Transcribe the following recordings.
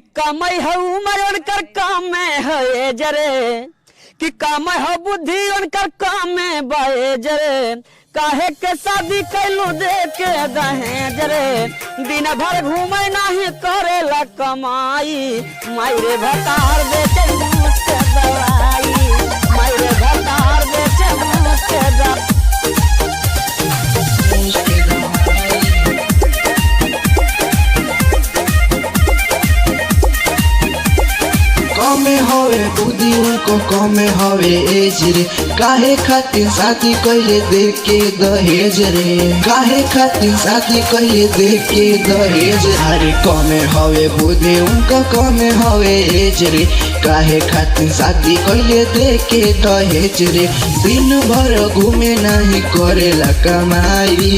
कमाई है उम्र उनकर काम में है जरे कि कमाई है बुद्धि उनकर काम में बाए जरे काहे के शादी कैलू दे के दहे जरे दिन भर घूमे नहीं करेला कमाई मायरे भतार बेचे मुझ के दवाई मायरे भतार बेचे मुझ के दवाई कमे हवे बुद्धि उनको कमे हवे एज रे काहे खातिर शादी कैले देख के दहेज रे काहे खातिर शादी कैले देख के दहेज अरे कमे हवे बुद्धि उनको कमे हवे एज रे काहे खातिर शादी कैले देख के दहेज रे दिन भर घूमे नहीं करेला कमाई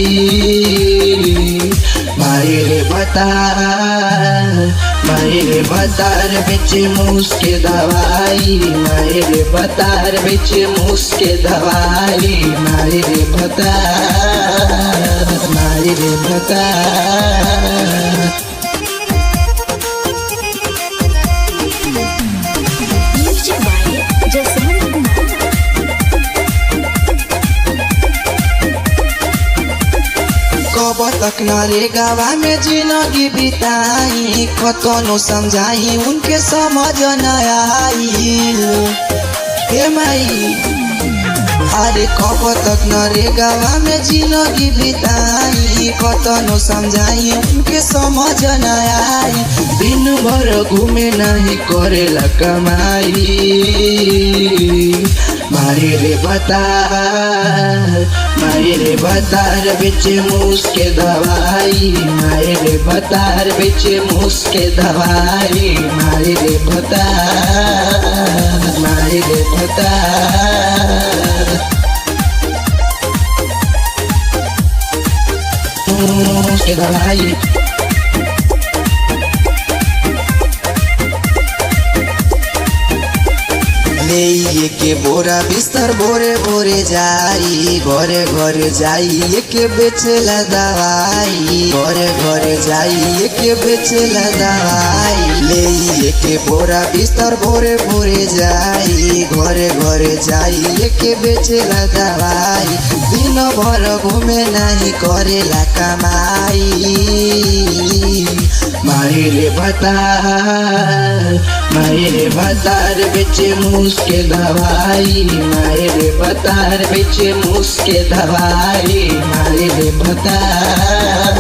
मायरे बतार बेचे मुझके दवाई मायरे बतार बेचे मुझके दवाई मायरे बतार कब तक नरे गावा में जिंदगी बिताई कतनो समझाई उनके समझ न आई हे माई अरे कब तक नरे गावा में जिंदगी बिताई कतनो समझाई उनके समझ न आई दिन भर घूमे नहीं करेला कमाई मायरे बतार बेचे मुझके दवाई मायरे बतार बेचे मुझके दवाई मायरे बतार मुझके दवाई ले के बोरा बिस्तर बोरे बोरे जाई घरे घरे जाई के बेचेला दवाई घरे घरे जाई के बेचेला दवाई ले के बोरा बिस्तर बोरे बोरे जाई घरे घरे जाई के बेचेला दवाई दिन भर घूमे नहीं करेला कमाई मायरे बतार बेचे मुझके दवाई मायरे बतार बेचे मुझके दवाई मायरे बतार